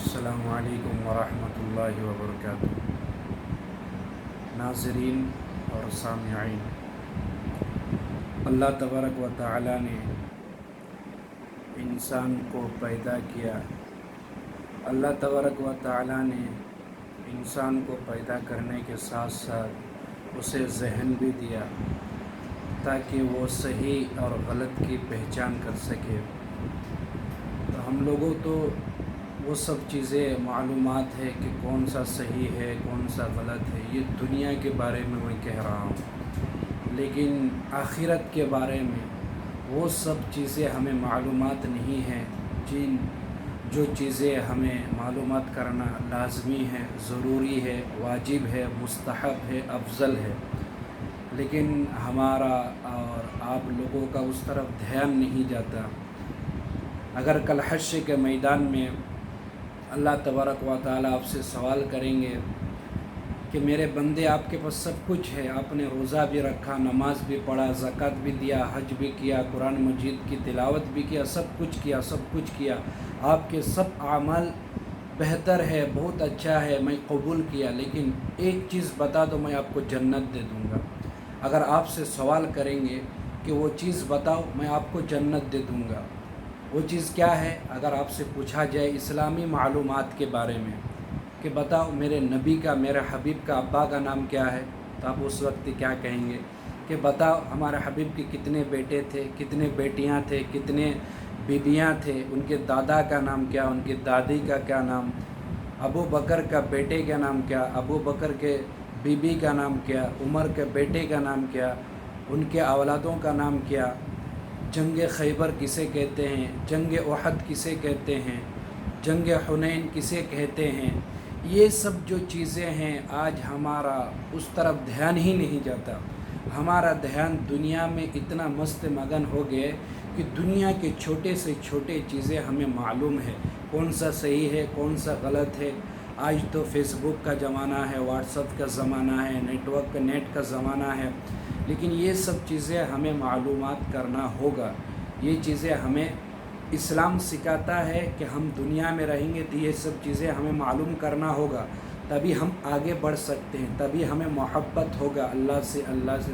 السلام علیکم ورحمۃ اللہ وبرکاتہ۔ ناظرین اور سامعین، اللہ تبارک و تعالی نے انسان کو پیدا کیا۔ اللہ تبارک و تعالی نے انسان کو پیدا کرنے کے ساتھ ساتھ اسے ذہن بھی دیا تاکہ وہ صحیح اور غلط کی پہچان کر سکے۔ تو ہم لوگوں تو وہ سب چیزیں معلومات ہے کہ کون سا صحیح ہے کون سا غلط ہے، یہ دنیا کے بارے میں کہہ رہا ہوں، لیکن آخرت کے بارے میں وہ سب چیزیں ہمیں معلومات نہیں ہیں۔ جو چیزیں ہمیں معلومات کرنا لازمی ہے، ضروری ہے، واجب ہے، مستحب ہے، افضل ہے، لیکن ہمارا اور آپ لوگوں کا اس طرف دھیان نہیں جاتا۔ اگر کل حشر کے میدان میں اللہ تبارک و تعالیٰ آپ سے سوال کریں گے کہ میرے بندے آپ کے پاس سب کچھ ہے، آپ نے روزہ بھی رکھا، نماز بھی پڑھا، زکوٰۃ بھی دیا، حج بھی کیا، قرآن مجید کی تلاوت بھی کیا، سب کچھ کیا، آپ کے سب اعمال بہتر ہے، بہت اچھا ہے، میں قبول کیا، لیکن ایک چیز بتا دو میں آپ کو جنت دے دوں گا۔ اگر آپ سے سوال کریں گے کہ وہ چیز بتاؤ میں آپ کو جنت دے دوں گا، وہ چیز کیا ہے؟ اگر آپ سے پوچھا جائے اسلامی معلومات کے بارے میں کہ بتاؤ میرے نبی کا، میرے حبیب کا ابا کا نام کیا ہے، تو آپ اس وقت کیا کہیں گے کہ بتاؤ ہمارے حبیب کے کتنے بیٹے تھے، کتنے بیٹیاں تھے، کتنے بیویاں تھے، ان کے دادا کا نام کیا، ان کی دادی کا کیا نام، ابو بکر کا بیٹے کا نام کیا، ابو بکر کے بیوی کا نام کیا، عمر کے بیٹے کا نام کیا، ان کے اولادوں کا نام کیا، جنگ خیبر کسے کہتے ہیں، جنگ احد کسے کہتے ہیں، جنگ حنین کسے کہتے ہیں، یہ سب جو چیزیں ہیں آج ہمارا اس طرف دھیان ہی نہیں جاتا۔ ہمارا دھیان دنیا میں اتنا مست مگن ہو گئے کہ دنیا کے چھوٹے سے چھوٹے چیزیں ہمیں معلوم ہے، کون سا صحیح ہے کون سا غلط ہے۔ آج تو فیس بک کا زمانہ ہے، واٹس ایپ کا زمانہ ہے، نیٹ کا زمانہ ہے، لیکن یہ سب چیزیں ہمیں معلومات کرنا ہوگا۔ یہ چیزیں ہمیں اسلام سکھاتا ہے کہ ہم دنیا میں رہیں گے تو یہ سب چیزیں ہمیں معلوم کرنا ہوگا، تبھی ہم آگے بڑھ سکتے ہیں، تبھی ہمیں محبت ہوگا اللہ سے،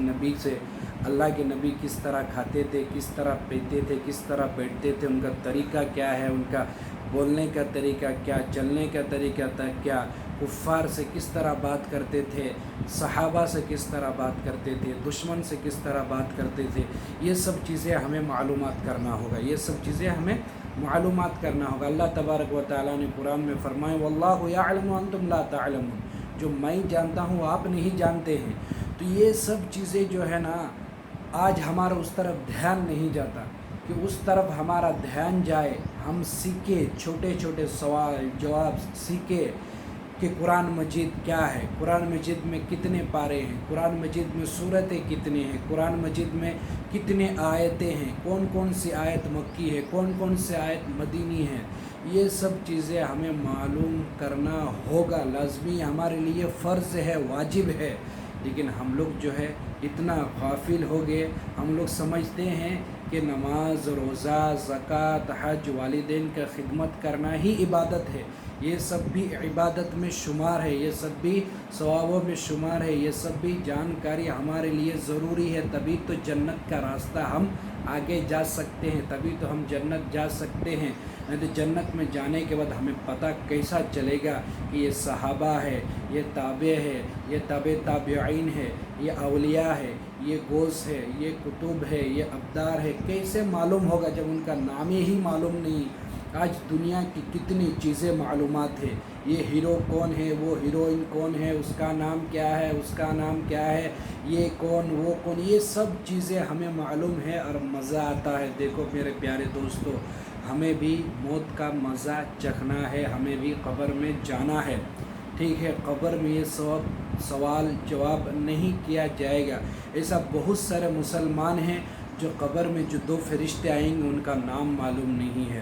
نبی سے۔ اللہ کے نبی کس طرح کھاتے تھے، کس طرح پیتے تھے، کس طرح بیٹھتے تھے، ان کا طریقہ کیا ہے، ان کا بولنے کا طریقہ کیا، چلنے کا طریقہ تھا کیا، کفار سے کس طرح بات کرتے تھے، صحابہ سے کس طرح بات کرتے تھے، دشمن سے کس طرح بات کرتے تھے، یہ سب چیزیں ہمیں معلومات کرنا ہوگا، یہ سب چیزیں ہمیں معلومات کرنا ہوگا۔ اللہ تبارک و تعالیٰ نے قرآن میں فرمایا واللہ یعلم وانتم لا تعلمون، جو میں جانتا ہوں آپ نہیں جانتے ہیں۔ تو یہ سب چیزیں جو ہے نا آج ہمارا اس طرف دھیان نہیں جاتا کہ اس طرف ہمارا دھیان جائے، ہم سیکھیں، چھوٹے چھوٹے سوال جواب سیکھیں کہ قرآن مجید کیا ہے، قرآن مجید میں کتنے پارے ہیں، قرآن مجید میں سورتیں کتنی ہیں، قرآن مجید میں کتنے آیتیں ہیں، کون کون سی آیت مکی ہے، کون کون سی آیت مدینی ہے، یہ سب چیزیں ہمیں معلوم کرنا ہوگا، لازمی ہمارے لیے فرض ہے، واجب ہے، لیکن ہم لوگ جو ہے اتنا غافل ہو گئے، ہم لوگ سمجھتے ہیں کہ نماز، روزہ، زکوٰۃ، حج، والدین کا خدمت کرنا ہی عبادت ہے، یہ سب بھی عبادت میں شمار ہے، یہ سب بھی ثوابوں میں شمار ہے، یہ سب بھی جانکاری ہمارے لیے ضروری ہے، تبھی تو جنت کا راستہ ہم آگے جا سکتے ہیں، تبھی تو ہم جنت جا سکتے ہیں، نہیں تو جنت میں جانے کے بعد ہمیں پتہ کیسا چلے گا کہ یہ صحابہ ہے، یہ تابع ہے، یہ تابع تابعین ہے، یہ اولیاء ہے، یہ غوث ہے، یہ قطب ہے، یہ ابدار ہے، کیسے معلوم ہوگا جب ان کا نام ہی معلوم نہیں۔ آج دنیا کی کتنی چیزیں معلومات ہے، یہ ہیرو کون ہے، وہ ہیروئن کون ہے، اس کا نام کیا ہے، اس کا نام کیا ہے، یہ کون وہ کون، یہ سب چیزیں ہمیں معلوم ہے اور مزہ آتا ہے۔ دیکھو میرے پیارے دوستو، ہمیں بھی موت کا مزہ چکھنا ہے، ہمیں بھی قبر میں جانا ہے، ٹھیک ہے؟ قبر میں یہ سوال جواب نہیں کیا جائے گا۔ ایسا بہت سارے مسلمان ہیں جو قبر میں جو دو فرشتے آئیں گے ان کا نام معلوم نہیں ہے،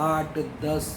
8, 10,